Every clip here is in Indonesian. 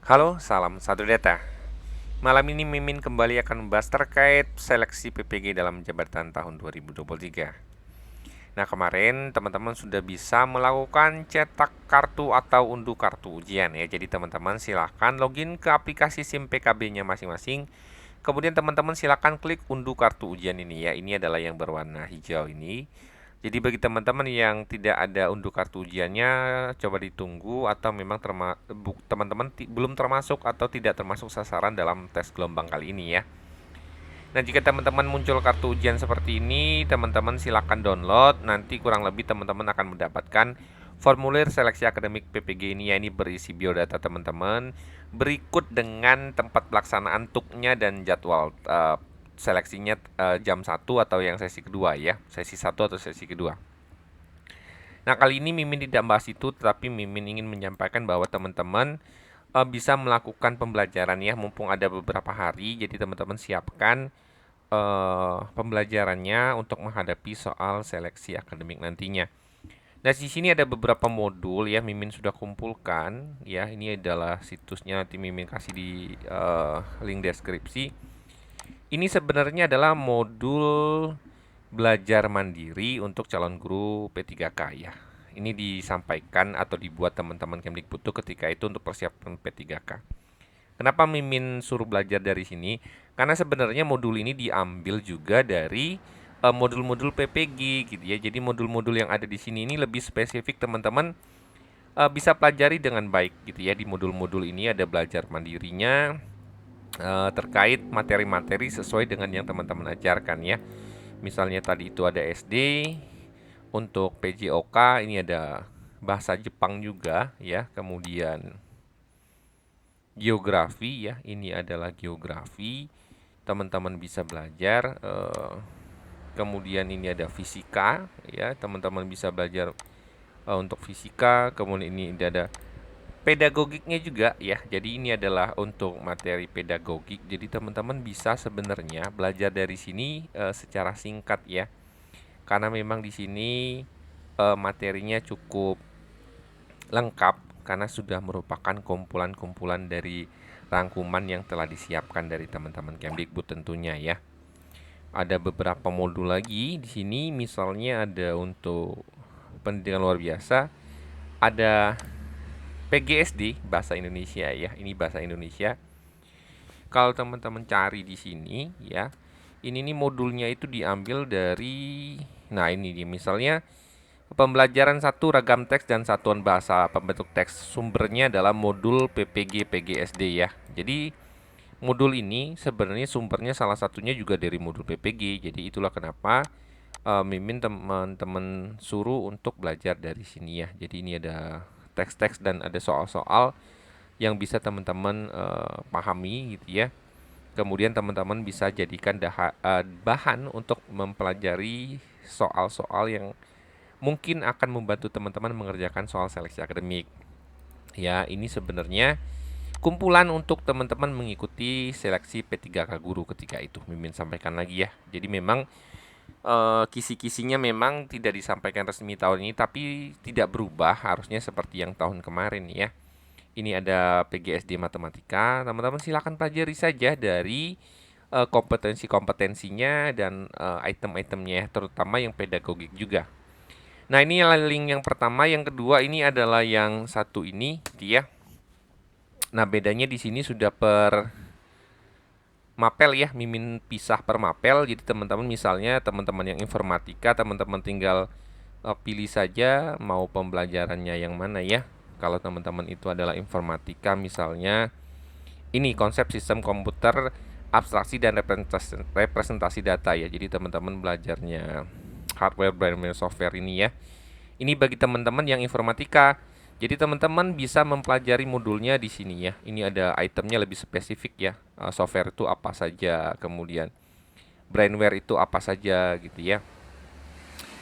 Halo, salam satu data. Malam ini Mimin kembali akan membahas terkait seleksi PPG dalam jabatan tahun 2023. Nah, kemarin teman-teman sudah bisa melakukan cetak kartu atau unduh kartu ujian ya. Jadi teman-teman silahkan login ke aplikasi SIM PKB-nya masing-masing. Kemudian teman-teman silahkan klik unduh kartu ujian ini ya. Ini adalah yang berwarna hijau ini. Jadi bagi teman-teman yang tidak ada unduh kartu ujiannya, coba ditunggu atau memang teman-teman belum termasuk atau tidak termasuk sasaran dalam tes gelombang kali ini ya. Nah, jika teman-teman muncul kartu ujian seperti ini, teman-teman silakan download. Nanti kurang lebih teman-teman akan mendapatkan formulir seleksi akademik PPG ini, ya ini berisi biodata teman-teman berikut dengan tempat pelaksanaan tuknya dan jadwal seleksinya jam 1 atau yang sesi kedua ya, sesi 1 atau sesi kedua. Nah, kali ini Mimin tidak bahas itu, tetapi Mimin ingin menyampaikan bahwa teman-teman bisa melakukan pembelajaran ya, mumpung ada beberapa hari. Jadi teman-teman siapkan pembelajarannya untuk menghadapi soal seleksi akademik nantinya. Nah, di sini ada beberapa modul ya, Mimin sudah kumpulkan ya. Ini adalah situsnya, nanti Mimin kasih di link deskripsi. Ini sebenarnya adalah modul belajar mandiri untuk calon guru P3K ya. Ini disampaikan atau dibuat teman-teman Kemdikbud ketika itu untuk persiapan P3K. Kenapa Mimin suruh belajar dari sini? Karena sebenarnya modul ini diambil juga dari modul-modul PPG gitu ya. Jadi modul-modul yang ada di sini ini lebih spesifik teman-teman bisa pelajari dengan baik gitu ya. Di modul-modul ini ada belajar mandirinya terkait materi-materi sesuai dengan yang teman-teman ajarkan ya. Misalnya tadi itu ada SD, untuk PJOK ini ada bahasa Jepang juga ya. Kemudian geografi ya, ini adalah geografi. Teman-teman bisa belajar kemudian ini ada fisika ya, teman-teman bisa belajar untuk fisika. Kemudian ini ada pedagogiknya juga ya. Jadi ini adalah untuk materi pedagogik. Jadi teman-teman bisa sebenarnya belajar dari sini secara singkat ya. Karena memang di sini materinya cukup lengkap karena sudah merupakan kumpulan-kumpulan dari rangkuman yang telah disiapkan dari teman-teman Kemdikbud tentunya ya. Ada beberapa modul lagi di sini, misalnya ada untuk pendidikan luar biasa, ada PGSD bahasa Indonesia ya. Ini bahasa Indonesia. Kalau teman-teman cari di sini ya, ini nih modulnya itu diambil dari, nah ini dia misalnya pembelajaran satu ragam teks dan satuan bahasa pembentuk teks, sumbernya adalah modul PPG PGSD ya. Jadi modul ini sebenarnya sumbernya salah satunya juga dari modul PPG. Jadi itulah kenapa Mimin teman-teman suruh untuk belajar dari sini ya. Jadi ini ada teks-teks dan ada soal-soal yang bisa teman-teman pahami gitu ya. Kemudian teman-teman bisa jadikan bahan untuk mempelajari soal-soal yang mungkin akan membantu teman-teman mengerjakan soal seleksi akademik. Ya, ini sebenarnya kumpulan untuk teman-teman mengikuti seleksi P3K guru ketika itu. Mimin sampaikan lagi ya. Jadi memang kisi-kisinya memang tidak disampaikan resmi tahun ini, tapi tidak berubah, harusnya seperti yang tahun kemarin ya. Ini ada PGSD matematika, teman-teman silakan pelajari saja dari kompetensi-kompetensinya dan item-itemnya, terutama yang pedagogik juga. Nah, ini link yang pertama, yang kedua ini adalah yang satu ini dia. Nah, bedanya di sini sudah per mapel ya, Mimin pisah per mapel. Jadi teman-teman misalnya teman-teman yang informatika, teman-teman tinggal pilih saja mau pembelajarannya yang mana ya. Kalau teman-teman itu adalah informatika misalnya, ini konsep sistem komputer, abstraksi dan representasi data ya. Jadi teman-teman belajarnya hardware, brainware, software ini ya. Ini bagi teman-teman yang informatika. Jadi teman-teman bisa mempelajari modulnya di sini ya. Ini ada itemnya lebih spesifik ya. Software itu apa saja, kemudian brainware itu apa saja gitu ya.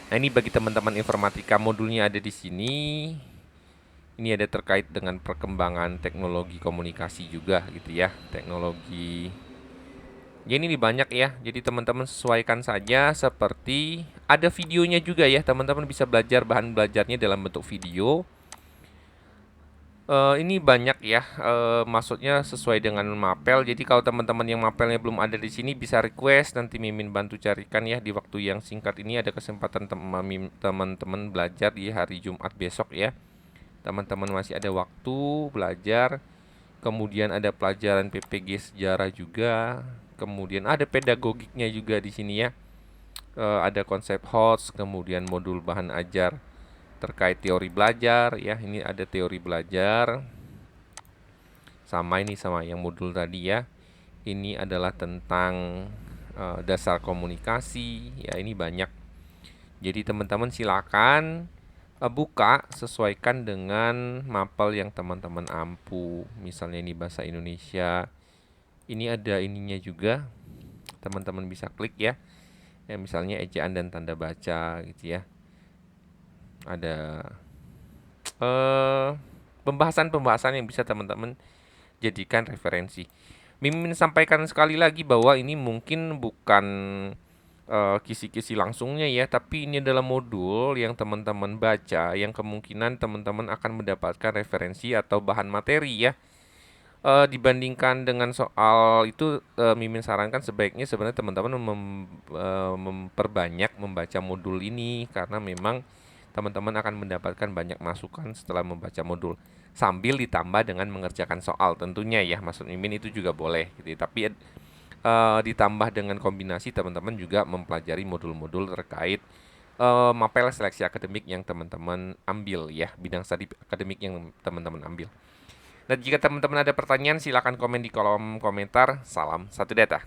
Nah, ini bagi teman-teman informatika modulnya ada di sini. Ini ada terkait dengan perkembangan teknologi komunikasi juga gitu ya. Teknologi. Ya ini banyak ya. Jadi teman-teman sesuaikan saja, seperti ada videonya juga ya. Teman-teman bisa belajar bahan belajarnya dalam bentuk video. Ini banyak ya, maksudnya sesuai dengan mapel. Jadi kalau teman-teman yang mapelnya belum ada di sini bisa request, nanti Mimin bantu carikan ya di waktu yang singkat ini. Ada kesempatan teman-teman belajar di hari Jumat besok ya. Teman-teman masih ada waktu belajar. Kemudian ada pelajaran PPG sejarah juga. Kemudian ada pedagogiknya juga di sini ya. Ada konsep HOTS, kemudian modul bahan ajar terkait teori belajar ya. Ini ada teori belajar. Sama ini sama yang modul tadi ya. Ini adalah tentang dasar komunikasi ya, ini banyak. Jadi teman-teman silakan buka, sesuaikan dengan mapel yang teman-teman ampu. Misalnya ini bahasa Indonesia. Ini ada ininya juga. Teman-teman bisa klik ya. Ya misalnya ejaan dan tanda baca gitu ya. Ada eh pembahasan-pembahasan yang bisa teman-teman jadikan referensi. Mimin sampaikan sekali lagi bahwa ini mungkin bukan kisi-kisi langsungnya ya, tapi ini adalah modul yang teman-teman baca, yang kemungkinan teman-teman akan mendapatkan referensi atau bahan materi ya. Dibandingkan dengan soal itu, Mimin sarankan sebaiknya sebenarnya teman-teman memperbanyak membaca modul ini karena memang teman-teman akan mendapatkan banyak masukan setelah membaca modul sambil ditambah dengan mengerjakan soal tentunya ya. Maksud Mimin itu juga boleh gitu. Tapi ditambah dengan kombinasi teman-teman juga mempelajari modul-modul terkait mapel seleksi akademik yang teman-teman ambil ya, bidang studi akademik yang teman-teman ambil. Dan jika teman-teman ada pertanyaan, silakan komen di kolom komentar. Salam satu data.